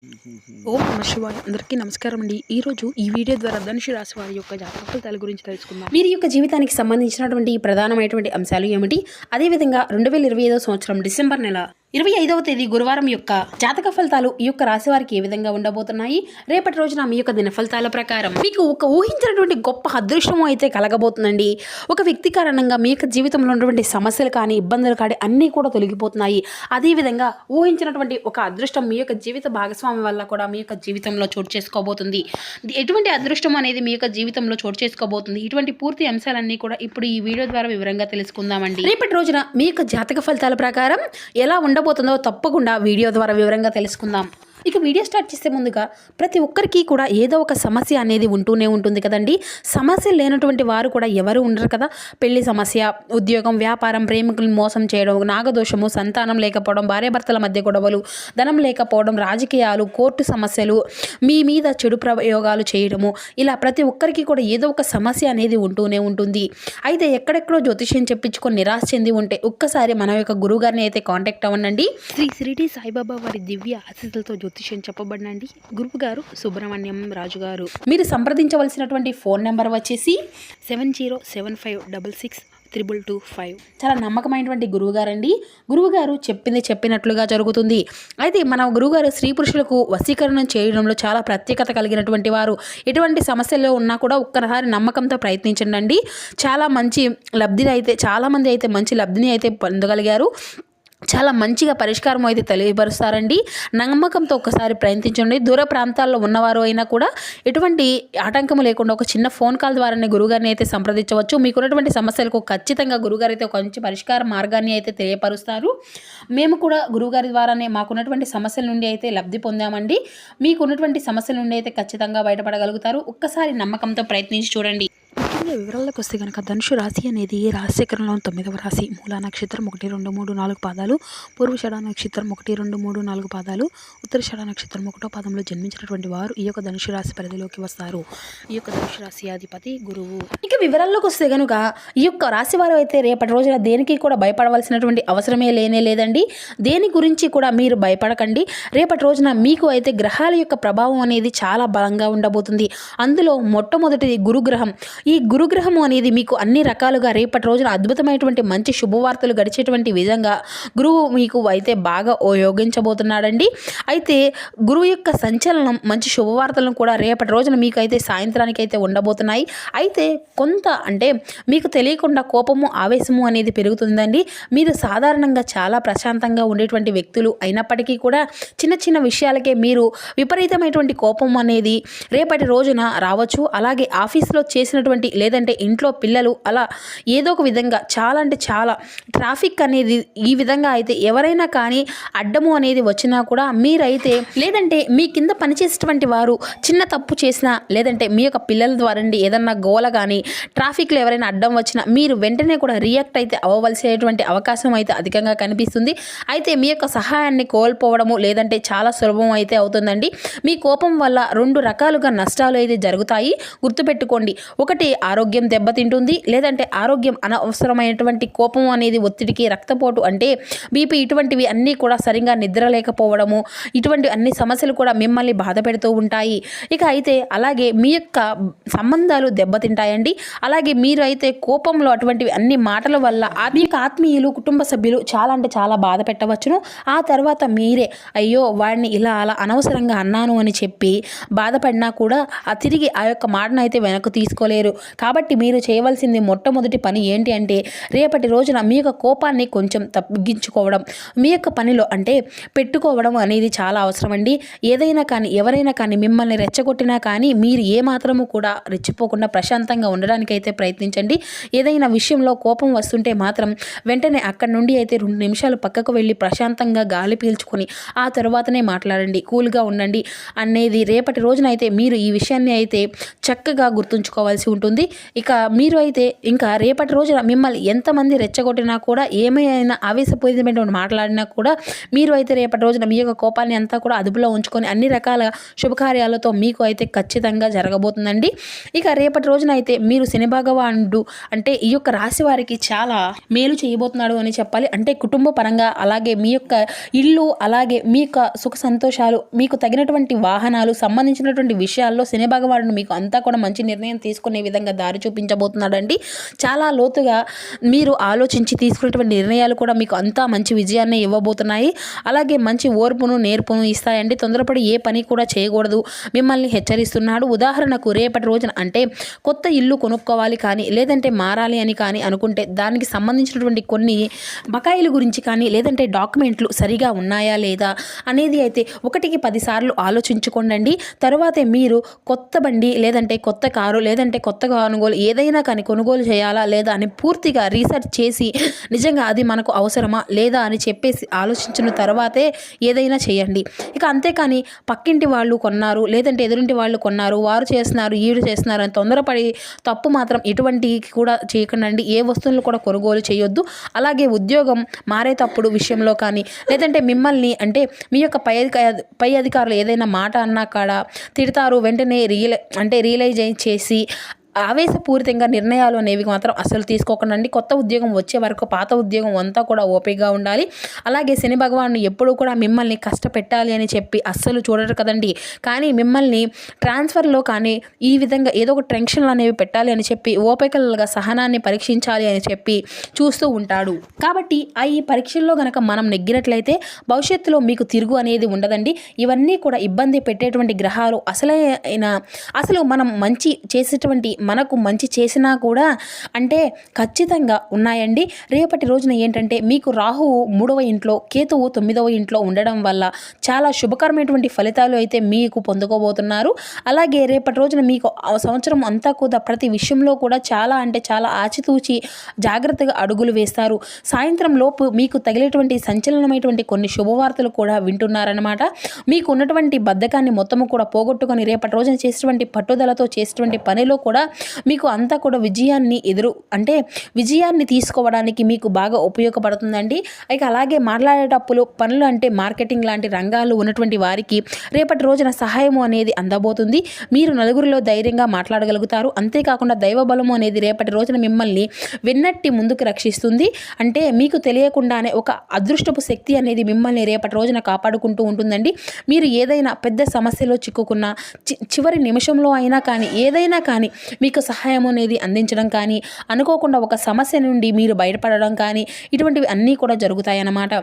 ఓం నమ శివాయ. అందరికీ నమస్కారం అండి. ఈరోజు ఈ వీడియో ద్వారా ధనుసు రాశి వారి యొక్క జాతక ఫలితాల గురించి తెలుసుకుందాం. వీరి యొక్క జీవితానికి సంబంధించినటువంటి ప్రధానమైనటువంటి అంశాలు ఏమిటి, అదేవిధంగా 2025 సంవత్సరం డిసెంబర్ నెల 25వ తేదీ గురువారం యొక్క జాతక ఫలితాలు ఈ యొక్క రాశి వారికి ఏ విధంగా ఉండబోతున్నాయి, రేపటి రోజున మీ యొక్క దిన ఫలితాల ప్రకారం మీకు ఒక ఊహించినటువంటి గొప్ప అదృష్టం అయితే కలగబోతుందండి. ఒక వ్యక్తి కారణంగా మీ యొక్క జీవితంలో ఉన్నటువంటి సమస్యలు కానీ ఇబ్బందులు కానీ అన్నీ కూడా తొలగిపోతున్నాయి. అదేవిధంగా ఊహించినటువంటి ఒక అదృష్టం మీ యొక్క జీవిత భాగస్వామి వల్ల కూడా మీ యొక్క జీవితంలో చోటు చేసుకోబోతుంది. ఎటువంటి అదృష్టం అనేది మీ యొక్క జీవితంలో చోటు చేసుకోబోతుంది, ఇటువంటి పూర్తి అంశాలన్నీ కూడా ఇప్పుడు ఈ వీడియో ద్వారా వివరంగా తెలుసుకుందామండి. రేపటి రోజున మీ యొక్క జాతక ఫలితాల ప్రకారం ఎలా ఉండబోతుందో తప్పకుండా వీడియో ద్వారా వివరంగా తెలుసుకుందాం. ఇక వీడియో స్టార్ట్ చేసే ముందుగా ప్రతి ఒక్కరికి కూడా ఏదో ఒక సమస్య అనేది ఉంటూనే ఉంటుంది కదండి. సమస్య లేనటువంటి వారు కూడా ఎవరు ఉండరు కదా. పెళ్లి సమస్య, ఉద్యోగం, వ్యాపారం, ప్రేమికులను మోసం చేయడం, నాగదోషము, సంతానం లేకపోవడం, భార్యాభర్తల మధ్య గొడవలు, ధనం లేకపోవడం, రాజకీయాలు, కోర్టు సమస్యలు, మీ మీద చెడు ప్రయోగాలు చేయడము, ఇలా ప్రతి ఒక్కరికి కూడా ఏదో ఒక సమస్య అనేది ఉంటూనే ఉంటుంది. అయితే ఎక్కడెక్కడో జ్యోతిష్యం చెప్పించుకొని నిరాశ చెంది ఉంటే ఒక్కసారి మన యొక్క గురువు గారిని అయితే కాంటాక్ట్ అవ్వండి. శ్రీ షిరిడి సాయిబాబా వారి దివ్య ఆశీస్సులతో జ్యోతిష్యం చెప్పబడినండి. గురువు గారు సుబ్రహ్మణ్యం రాజు గారు. మీరు సంప్రదించవలసినటువంటి ఫోన్ నెంబర్ వచ్చేసి 7075562225. చాలా నమ్మకమైనటువంటి గురువుగారండి. గురువుగారు చెప్పింది చెప్పినట్లుగా జరుగుతుంది. అయితే మన గురువుగారు స్త్రీ పురుషులకు వశీకరణం చేయడంలో చాలా ప్రత్యేకత కలిగినటువంటి వారు. ఎటువంటి సమస్యల్లో ఉన్నా కూడా ఒక్కసారి నమ్మకంతో ప్రయత్నించండి. చాలా మంచి లబ్ధిని అయితే చాలామంది అయితే మంచి లబ్ధిని అయితే పొందగలిగారు. చాలా మంచిగా పరిష్కారం అయితే తెలియపరుస్తారండి. నమ్మకంతో ఒకసారి ప్రయత్నించండి. దూర ప్రాంతాల్లో ఉన్నవారు అయినా కూడా ఎటువంటి ఆటంకం లేకుండా ఒక చిన్న ఫోన్ కాల్ ద్వారానే గురుగారిని అయితే సంప్రదించవచ్చు. మీకున్నటువంటి సమస్యలకు ఖచ్చితంగా గురుగారు అయితే ఒక మంచి పరిష్కార మార్గాన్ని అయితే తెలియపరుస్తారు. మేము కూడా గురుగారి ద్వారానే మాకున్నటువంటి సమస్యల నుండి అయితే లబ్ధి పొందామండి. మీకున్నటువంటి సమస్యల నుండి అయితే ఖచ్చితంగా బయటపడగలుగుతారు. ఒక్కసారి నమ్మకంతో ప్రయత్నించి చూడండి. ముఖ్యంగా వివరాలకు వస్తే కనుక ధనుసు రాశి అనేది రాశిచక్రంలో 9వ రాశి. మూలా నక్షత్రం 1, 2, 3, 4 పాదాలు, పూర్వషాఢ నక్షత్రం 1, 2, 3, 4 పాదాలు, ఉత్తరాషాఢ నక్షత్రం 1వ పాదంలో జన్మించినటువంటి వారు ఈ యొక్క ధనుసు రాశి పరిధిలోకి వస్తారు. ఈ యొక్క ధనుసు రాశి అధిపతి గురువు. ఇక వివరాల్లోకి వస్తే కనుక ఈ యొక్క రాశి వారు అయితే రేపటి రోజున దేనికి కూడా భయపడవలసినటువంటి అవసరమే లేదండి. దేని గురించి కూడా మీరు భయపడకండి. రేపటి రోజున మీకు అయితే గ్రహాల యొక్క ప్రభావం అనేది చాలా బలంగా ఉండబోతుంది. అందులో మొట్టమొదటిది గురుగ్రహం. ఈ గురుగ్రహము అనేది మీకు అన్ని రకాలుగా రేపటి రోజున అద్భుతమైనటువంటి మంచి శుభవార్తలు గడిచేటువంటి విధంగా గురువు మీకు అయితే బాగా యోగించబోతున్నాడండి. అయితే గురువు యొక్క సంచలనం మంచి శుభవార్తలను కూడా రేపటి రోజున మీకు అయితే సాయంత్రానికి అయితే ఉండబోతున్నాయి. అయితే కొంత అంటే మీకు తెలియకుండా కోపము, ఆవేశము అనేది పెరుగుతుందండి. మీరు సాధారణంగా చాలా ప్రశాంతంగా ఉండేటువంటి వ్యక్తులు అయినప్పటికీ కూడా చిన్న చిన్న విషయాలకే మీరు విపరీతమైనటువంటి కోపం అనేది రేపటి రోజున రావచ్చు. అలాగే ఆఫీస్లో చేసినటువంటి లేదంటే ఇంట్లో పిల్లలు అలా ఏదో ఒక విధంగా చాలా అంటే చాలా ట్రాఫిక్ అనేది ఈ విధంగా అయితే ఎవరైనా కానీ అడ్డము అనేది వచ్చినా కూడా మీరైతే లేదంటే మీ కింద పనిచేసేటువంటి వారు చిన్న తప్పు చేసినా లేదంటే మీ యొక్క పిల్లల ద్వారా ఏదన్నా గోల కానీ ట్రాఫిక్లో ఎవరైనా అడ్డం వచ్చినా మీరు వెంటనే కూడా రియాక్ట్ అయితే అవ్వవలసినటువంటి అవకాశం అయితే అధికంగా కనిపిస్తుంది. అయితే మీ యొక్క సహాయాన్ని కోల్పోవడము లేదంటే చాలా సులభం అయితే అవుతుందండి. మీ కోపం వల్ల 2 రకాలుగా నష్టాలు అయితే జరుగుతాయి. గుర్తుపెట్టుకోండి. ఒకటి ఆరోగ్యం దెబ్బతింటుంది, లేదంటే ఆరోగ్యం అనవసరమైనటువంటి కోపం అనేది ఒత్తిడికి, రక్తపోటు అంటే బీపీ ఇటువంటివి అన్నీ కూడా సరిగా నిద్ర లేకపోవడము, ఇటువంటి అన్ని సమస్యలు కూడా మిమ్మల్ని బాధ పెడుతూ ఉంటాయి. ఇక అయితే అలాగే మీ యొక్క సంబంధాలు దెబ్బతింటాయండి. అలాగే మీరు అయితే కోపంలో అటువంటివి అన్ని మాటల వల్ల మీ యొక్క ఆత్మీయులు, కుటుంబ సభ్యులు చాలా అంటే చాలా బాధ పెట్టవచ్చును. ఆ తర్వాత మీరే అయ్యో వాడిని ఇలా అలా అనవసరంగా అన్నాను అని చెప్పి బాధపడినా కూడా తిరిగి ఆ యొక్క మాటను అయితే వెనక్కు తీసుకోలేరు. కాబట్టి మీరు చేయవలసింది మొట్టమొదటి పని ఏంటి అంటే రేపటి రోజున మీ యొక్క కోపాన్ని కొంచెం తగ్గించుకోవడం, మీ యొక్క పనిలో అంటే పెట్టుకోవడం అనేది చాలా అవసరం అండి. ఏదైనా కానీ ఎవరైనా కానీ మిమ్మల్ని రెచ్చగొట్టినా కానీ మీరు ఏమాత్రము కూడా రెచ్చిపోకుండా ప్రశాంతంగా ఉండడానికి అయితే ప్రయత్నించండి. ఏదైనా విషయంలో కోపం వస్తుంటే మాత్రం వెంటనే అక్కడి నుండి అయితే 2 నిమిషాలు పక్కకు వెళ్ళి ప్రశాంతంగా గాలి పీల్చుకొని ఆ తర్వాతనే మాట్లాడండి, కూల్గా ఉండండి అనేది రేపటి రోజున అయితే మీరు ఈ విషయాన్ని అయితే చక్కగా గుర్తుంచుకోవాల్సి ఉంటుంది. ఇక మీరు అయితే ఇంకా రేపటి రోజున మిమ్మల్ని ఎంతమంది రెచ్చగొట్టినా కూడా ఏమైనా ఆవేశపూరితమైనటువంటి మాట్లాడినా కూడా మీరు అయితే రేపటి రోజున మీ యొక్క కోపాన్ని అంతా కూడా అదుపులో ఉంచుకొని అన్ని రకాల శుభకార్యాలతో మీకు అయితే ఖచ్చితంగా జరగబోతుందండి. ఇక రేపటి రోజున అయితే మీరు శని భగవానుడు అంటే ఈ యొక్క రాశి వారికి చాలా మేలు చేయబోతున్నాడు అని చెప్పాలి. అంటే కుటుంబ పరంగా, అలాగే మీ యొక్క ఇల్లు, అలాగే మీ యొక్క సుఖ సంతోషాలు, మీకు తగినటువంటి వాహనాలు సంబంధించినటువంటి విషయాల్లో శని భగవానుడు మీకు అంతా కూడా మంచి నిర్ణయం తీసుకునే విధంగా దారి చూపించబోతున్నాడండి. చాలా లోతుగా మీరు ఆలోచించి తీసుకునేటువంటి నిర్ణయాలు కూడా మీకు అంతా మంచి విజయాన్ని ఇవ్వబోతున్నాయి. అలాగే మంచి ఓర్పును నేర్పును ఇస్తాయండి. తొందరపడి ఏ పని కూడా చేయకూడదు మిమ్మల్ని హెచ్చరిస్తున్నాడు. ఉదాహరణకు రేపటి రోజున అంటే కొత్త ఇల్లు కొనుక్కోవాలి కానీ, లేదంటే మారాలి అని కానీ అనుకుంటే దానికి సంబంధించినటువంటి కొన్ని బకాయిల గురించి కానీ, లేదంటే డాక్యుమెంట్లు సరిగా ఉన్నాయా లేదా అనేది అయితే 1కి 10 సార్లు ఆలోచించుకోండి. తరువాతే మీరు కొత్త బండి, లేదంటే కొత్త కారు, లేదంటే కొత్త కొనుగోలు ఏదైనా కానీ కొనుగోలు చేయాలా లేదా అని పూర్తిగా రీసెర్చ్ చేసి నిజంగా అది మనకు అవసరమా లేదా అని చెప్పేసి ఆలోచించిన తర్వాతే ఏదైనా చేయండి. ఇక అంతేకాని పక్కింటి వాళ్ళు కొన్నారు, లేదంటే ఎదురింటి వాళ్ళు కొన్నారు, వారు చేస్తున్నారు, ఈడు చేస్తున్నారు అని తొందరపడి తప్పు మాత్రం ఎటువంటి కూడా చేయకండి. ఏ వస్తువులను కూడా కొనుగోలు చేయొద్దు. అలాగే ఉద్యోగం మారేటప్పుడు విషయంలో కానీ, లేదంటే మిమ్మల్ని అంటే మీ యొక్క పై అధికారులు ఏదైనా మాట అన్నా కాడ తిడతారు, వెంటనే రియలైజ్ చేసి ఆవేశపూరితంగా నిర్ణయాలు అనేవి మాత్రం అసలు తీసుకోకండి. కొత్త ఉద్యోగం వచ్చే వరకు పాత ఉద్యోగం అంతా కూడా ఓపికగా ఉండాలి. అలాగే శని భగవాను ఎప్పుడూ కూడా మిమ్మల్ని కష్టపెట్టాలి అని చెప్పి అస్సలు చూడరు కదండి. కానీ మిమ్మల్ని ట్రాన్స్ఫర్లో కానీ ఈ విధంగా ఏదో ఒక టెన్షన్లు అనేవి పెట్టాలి అని చెప్పి ఓపికలుగా సహనాన్ని పరీక్షించాలి అని చెప్పి చూస్తూ ఉంటాడు. కాబట్టి ఈ పరీక్షల్లో కనుక మనం నెగ్గినట్లయితే భవిష్యత్తులో మీకు తిరుగు అనేది ఉండదండి. ఇవన్నీ కూడా ఇబ్బంది పెట్టేటువంటి గ్రహాలు అసలు మనం మంచి చేసేటువంటి మనకు మంచి చేసినా కూడా అంటే ఖచ్చితంగా ఉన్నాయండి. రేపటి రోజున ఏంటంటే మీకు రాహువు 3వ ఇంట్లో, కేతువు 9వ ఇంట్లో ఉండడం వల్ల చాలా శుభకరమైనటువంటి ఫలితాలు అయితే మీకు పొందుకోబోతున్నారు. అలాగే రేపటి రోజున మీకు సంవత్సరం అంతా కూడా ప్రతి విషయంలో కూడా చాలా అంటే చాలా ఆచితూచి జాగ్రత్తగా అడుగులు వేస్తారు. సాయంత్రం లోపు మీకు తగిలేటువంటి సంచలనమైనటువంటి కొన్ని శుభవార్తలు కూడా వింటున్నారనమాట. మీకు ఉన్నటువంటి బద్ధకాన్ని మొత్తము కూడా పోగొట్టుకొని రేపటి రోజున చేసేటువంటి పట్టుదలతో చేసేటువంటి పనిలో కూడా మీకు అంతా కూడా విజయాన్ని తీసుకోవడానికి మీకు బాగా ఉపయోగపడుతుందండి. ఇక అలాగే మాట్లాడేటప్పుడు పనులు అంటే మార్కెటింగ్ లాంటి రంగాలు ఉన్నటువంటి వారికి రేపటి రోజున సహాయము అనేది అందబోతుంది. మీరు నలుగురిలో ధైర్యంగా మాట్లాడగలుగుతారు. అంతేకాకుండా దైవ బలము అనేది రేపటి రోజున మిమ్మల్ని వెన్నట్టి ముందుకు రక్షిస్తుంది. అంటే మీకు తెలియకుండానే ఒక అదృష్టపు శక్తి అనేది మిమ్మల్ని రేపటి రోజున కాపాడుకుంటూ ఉంటుందండి. మీరు ఏదైనా పెద్ద సమస్యలో చిక్కుకున్న చివరి నిమిషంలో అయినా కానీ ఏదైనా కానీ మీకు సహాయం అనేది అందించడం కానీ, అనుకోకుండా ఒక సమస్య నుండి మీరు బయటపడడం కానీ ఇటువంటివి అన్నీ కూడా జరుగుతాయన్నమాట.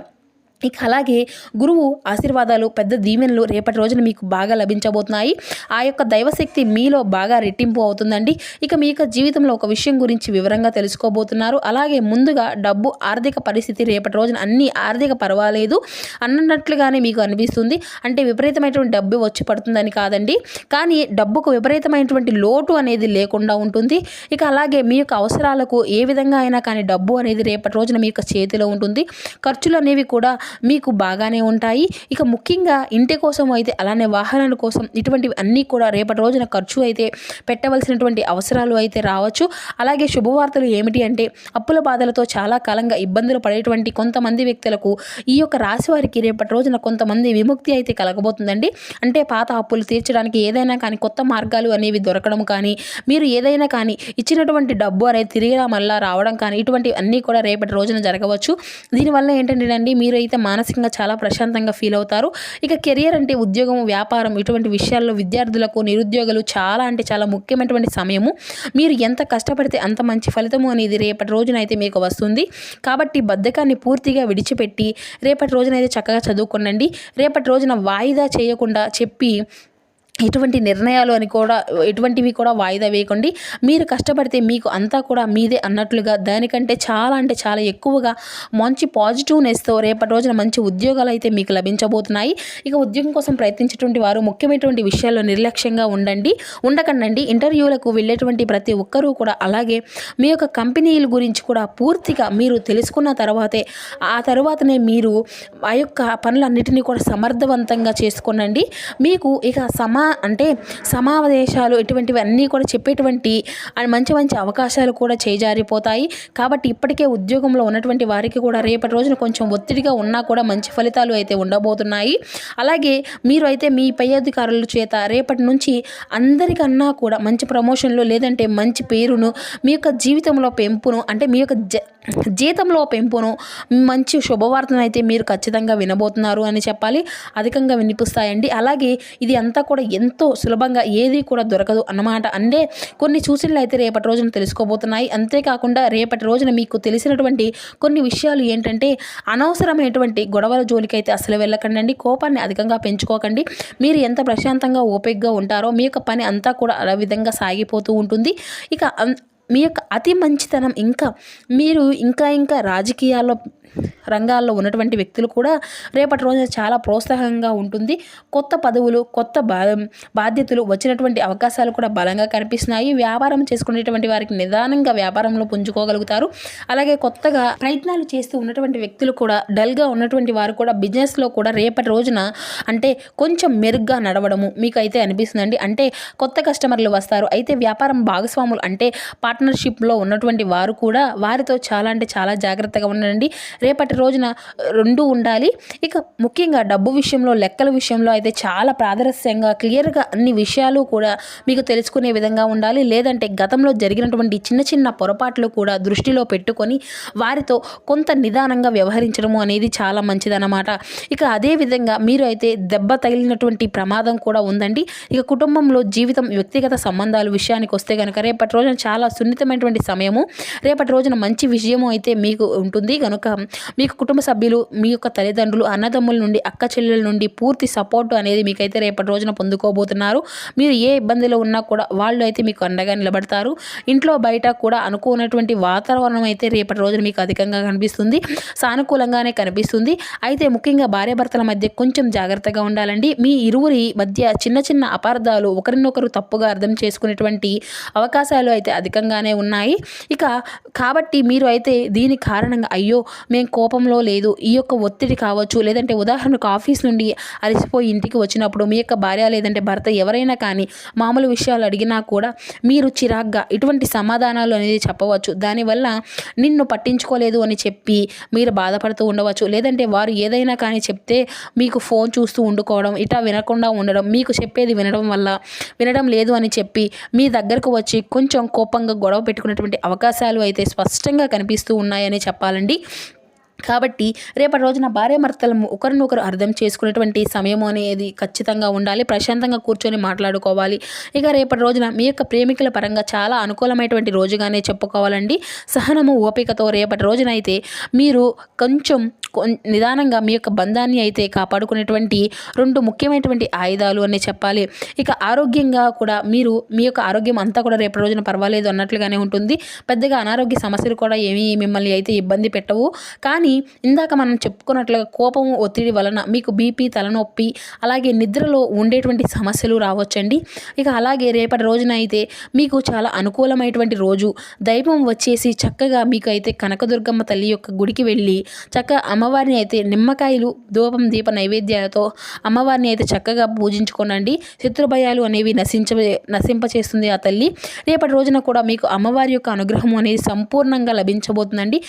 ఇక అలాగే గురువు ఆశీర్వాదాలు, పెద్ద దీవెనలు రేపటి రోజున మీకు బాగా లభించబోతున్నాయి. ఆ యొక్క దైవశక్తి మీలో బాగా రెట్టింపు అవుతుందండి. ఇక మీ యొక్క జీవితంలో ఒక విషయం గురించి వివరంగా తెలుసుకోబోతున్నారు. అలాగే ముందుగా డబ్బు, ఆర్థిక పరిస్థితి రేపటి రోజున అన్ని ఆర్థిక పర్వాలేదు అన్నట్లుగానే మీకు అనిపిస్తుంది. అంటే విపరీతమైనటువంటి డబ్బు వచ్చి పడుతుందని కాదండి, కానీ డబ్బుకు విపరీతమైనటువంటి లోటు అనేది లేకుండా ఉంటుంది. ఇక అలాగే మీ యొక్క అవసరాలకు ఏ విధంగా అయినా కానీ డబ్బు అనేది రేపటి రోజున మీ యొక్క చేతిలో ఉంటుంది. ఖర్చులు అనేవి కూడా మీకు బాగానే ఉంటాయి. ఇక ముఖ్యంగా ఇంటి కోసం అయితే అలానే వాహనాల కోసం ఇటువంటివి అన్నీ కూడా రేపటి రోజున ఖర్చు అయితే పెట్టవలసినటువంటి అవసరాలు అయితే రావచ్చు. అలాగే శుభవార్తలు ఏమిటి అంటే అప్పుల బాధలతో చాలా కాలంగా ఇబ్బందులు పడేటువంటి కొంతమంది వ్యక్తులకు ఈ యొక్క రాశి వారికి రేపటి రోజున కొంతమంది విముక్తి అయితే కలగబోతుందండి. అంటే పాత అప్పులు తీర్చడానికి ఏదైనా కానీ కొత్త మార్గాలు అనేవి దొరకడం కానీ, మీరు ఏదైనా కానీ ఇచ్చినటువంటి డబ్బు అనేది తిరిగి మళ్ళా రావడం కానీ ఇటువంటివి అన్నీ కూడా రేపటి రోజున జరగవచ్చు. దీనివల్ల ఏంటంటే మీరు అయితే మానసికంగా చాలా ప్రశాంతంగా ఫీల్ అవుతారు. ఇక కెరియర్ అంటే ఉద్యోగం, వ్యాపారం ఇటువంటి విషయాల్లో విద్యార్థులకు, నిరుద్యోగులు చాలా అంటే చాలా ముఖ్యమైనటువంటి సమయము. మీరు ఎంత కష్టపడితే అంత మంచి ఫలితము అనేది రేపటి రోజున అయితే మీకు వస్తుంది. కాబట్టి బద్ధకాన్ని పూర్తిగా విడిచిపెట్టి రేపటి రోజున అయితే చక్కగా చదువుకోండి. రేపటి రోజున వాయిదా చేయకుండా చెప్పి ఎటువంటివి కూడా వాయిదా వేయకండి. మీరు కష్టపడితే మీకు అంతా కూడా మీదే అన్నట్లుగా దానికంటే చాలా అంటే చాలా ఎక్కువగా మంచి పాజిటివ్నెస్తో రేపటి రోజున మంచి ఉద్యోగాలు అయితే మీకు లభించబోతున్నాయి. ఇక ఉద్యోగం కోసం ప్రయత్నించేటువంటి వారు ముఖ్యమైనటువంటి విషయాల్లో నిర్లక్ష్యంగా ఉండకండి. ఇంటర్వ్యూలకు వెళ్ళేటువంటి ప్రతి ఒక్కరూ కూడా అలాగే మీ యొక్క కంపెనీల గురించి కూడా పూర్తిగా మీరు తెలుసుకున్న తర్వాతనే మీరు ఆ యొక్క పనులన్నిటినీ కూడా సమర్థవంతంగా చేసుకోనండి. మీకు ఇక సమావేశాలు ఇటువంటివి అన్నీ కూడా చెప్పేటువంటి మంచి మంచి అవకాశాలు కూడా చేజారిపోతాయి. కాబట్టి ఇప్పటికే ఉద్యోగంలో ఉన్నటువంటి వారికి కూడా రేపటి రోజున కొంచెం ఒత్తిడిగా ఉన్నా కూడా మంచి ఫలితాలు అయితే ఉండబోతున్నాయి. అలాగే మీరు అయితే మీ పై అధికారుల చేత రేపటి నుంచి అందరికన్నా కూడా మంచి ప్రమోషన్లు లేదంటే మంచి పేరును, మీ యొక్క జీవితంలో పెంపును, అంటే మీ యొక్క జీతంలో పెంపును, మంచి శుభవార్తను అయితే మీరు ఖచ్చితంగా వినబోతున్నారు అని చెప్పాలి. అధికంగా వినిపిస్తాయండి. అలాగే ఇది అంతా కూడా ఎంతో సులభంగా ఏది కూడా దొరకదు అన్నమాట. అంటే కొన్ని సూచనలు అయితే రేపటి రోజున తెలుసుకోబోతున్నాయి. అంతేకాకుండా రేపటి రోజున మీకు తెలిసినటువంటి కొన్ని విషయాలు ఏంటంటే, అనవసరమైనటువంటి గొడవల జోలికైతే అసలు వెళ్ళకండి. కోపాన్ని అధికంగా పెంచుకోకండి. మీరు ఎంత ప్రశాంతంగా ఓపికగా ఉంటారో మీ యొక్క పని అంతా కూడా ఆ విధంగా సాగిపోతూ ఉంటుంది. ఇక మీ యొక్క అతి మంచితనం మీరు ఇంకా రాజకీయాల్లో రంగాల్లో ఉన్నటువంటి వ్యక్తులు కూడా రేపటి రోజున చాలా ప్రోత్సాహంగా ఉంటుంది. కొత్త పదవులు, కొత్త బాధ్యతలు వచ్చినటువంటి అవకాశాలు కూడా బలంగా కనిపిస్తున్నాయి. వ్యాపారం చేసుకునేటువంటి వారికి నిదానంగా వ్యాపారంలో పుంజుకోగలుగుతారు. అలాగే కొత్తగా ప్రయత్నాలు చేస్తూ ఉన్నటువంటి వ్యక్తులు కూడా, డల్గా ఉన్నటువంటి వారు కూడా బిజినెస్లో కూడా రేపటి రోజున అంటే కొంచెం మెరుగ్గా నడవడము మీకు అయితే అనిపిస్తుందండి. అంటే కొత్త కస్టమర్లు వస్తారు. అయితే వ్యాపారం భాగస్వాములు అంటే పార్ట్నర్షిప్లో ఉన్నటువంటి వారు కూడా వారితో చాలా జాగ్రత్తగా ఉండండి. రేపటి రోజున రెండు ఉండాలి. ఇక ముఖ్యంగా డబ్బు విషయంలో, లెక్కల విషయంలో అయితే చాలా ప్రాదర్శంగా క్లియర్గా అన్ని విషయాలు కూడా మీకు తెలుసుకునే విధంగా ఉండాలి. లేదంటే గతంలో జరిగినటువంటి చిన్న పొరపాట్లు కూడా దృష్టిలో పెట్టుకొని వారితో కొంత నిదానంగా వ్యవహరించడము అనేది చాలా మంచిదన్నమాట. ఇక అదేవిధంగా మీరు అయితే దెబ్బ తగిలినటువంటి ప్రమాదం కూడా ఉందండి. ఇక కుటుంబంలో జీవితం, వ్యక్తిగత సంబంధాల విషయానికి వస్తే కనుక రేపటి రోజున చాలా సున్నితమైనటువంటి సమయము. రేపటి రోజున మంచి విజయము అయితే మీకు ఉంటుంది కనుక మీకు కుటుంబ సభ్యులు, మీ యొక్క తల్లిదండ్రులు, అన్నదమ్ముల నుండి, అక్క చెల్లెల నుండి పూర్తి సపోర్ట్ అనేది మీకైతే రేపటి రోజున పొందుకోబోతున్నారు. మీరు ఏ ఇబ్బందిలో ఉన్నా కూడా వాళ్ళు అయితే మీకు అండగా నిలబడతారు. ఇంట్లో బయట కూడా అనుకున్నటువంటి వాతావరణం అయితే రేపటి రోజున మీకు అధికంగా కనిపిస్తుంది. సానుకూలంగానే కనిపిస్తుంది. అయితే ముఖ్యంగా భార్యాభర్తల మధ్య కొంచెం జాగ్రత్తగా ఉండాలండి. మీ ఇరువురి మధ్య చిన్న అపార్థాలు, ఒకరినొకరు తప్పుగా అర్థం చేసుకునేటువంటి అవకాశాలు అయితే అధికంగానే ఉన్నాయి. ఇక కాబట్టి మీరు అయితే దీని కారణంగా అయ్యో మేము కోపంలో లేదు, ఈ యొక్క ఒత్తిడి కావచ్చు, లేదంటే ఉదాహరణకు ఆఫీస్ నుండి అలసిపోయి ఇంటికి వచ్చినప్పుడు మీ యొక్క భార్య లేదంటే భర్త ఎవరైనా కానీ మామూలు విషయాలు అడిగినా కూడా మీరు చిరాగ్గా ఇటువంటి సమాధానాలు అనేది చెప్పవచ్చు. దానివల్ల నిన్ను పట్టించుకోలేదు అని చెప్పి మీరు బాధపడుతూ ఉండవచ్చు. లేదంటే వారు ఏదైనా కానీ చెప్తే మీకు ఫోన్ చూస్తూ ఉండుకోవడం, ఇటా వినకుండా ఉండడం, మీకు చెప్పేది వినడం లేదు అని చెప్పి మీ దగ్గరకు వచ్చి కొంచెం కోపంగా గొడవ పెట్టుకునేటువంటి అవకాశాలు అయితే స్పష్టంగా కనిపిస్తూ ఉన్నాయని చెప్పాలండి. కాబట్టి రేపటి రోజున భార్యాభర్తలు ఒకరినొకరు అర్థం చేసుకునేటువంటి సమయం అనేది ఖచ్చితంగా ఉండాలి. ప్రశాంతంగా కూర్చొని మాట్లాడుకోవాలి. ఇక రేపటి రోజున మీ యొక్క ప్రేమికుల పరంగా చాలా అనుకూలమైనటువంటి రోజుగానే చెప్పుకోవాలండి. సహనము, ఓపికతో రేపటి రోజున అయితే మీరు కొంచెం నిదానంగా మీ యొక్క బంధాన్ని అయితే కాపాడుకునేటువంటి రెండు ముఖ్యమైనటువంటి ఆయుధాలు అని చెప్పాలి. ఇక ఆరోగ్యంగా కూడా మీరు మీ యొక్క ఆరోగ్యం అంతా కూడా రేపటి రోజున పర్వాలేదు అన్నట్లుగానే ఉంటుంది. పెద్దగా అనారోగ్య సమస్యలు కూడా ఏమీ మిమ్మల్ని అయితే ఇబ్బంది పెట్టవు. కానీ ఇందాక మనం చెప్పుకున్నట్లుగా కోపము, ఒత్తిడి వలన మీకు బీపీ, తలనొప్పి, అలాగే నిద్రలో ఉండేటువంటి సమస్యలు రావచ్చండి. ఇక అలాగే రేపటి రోజున అయితే మీకు చాలా అనుకూలమైనటువంటి రోజు. దైవం వచ్చేసి చక్కగా మీకు అయితే కనకదుర్గమ్మ తల్లి యొక్క గుడికి వెళ్ళి చక్కగా అమ్మవారిని అయితే నిమ్మకాయలు, ధూపం, దీప నైవేద్యాలతో అమ్మవారిని అయితే చక్కగా పూజించుకోనండి. శత్రుభయాలు అనేవి నశింపచేస్తుంది ఆ తల్లి. రేపటి రోజున కూడా మీకు అమ్మవారి యొక్క అనుగ్రహం అనేది సంపూర్ణంగా లభించబోతుందండి.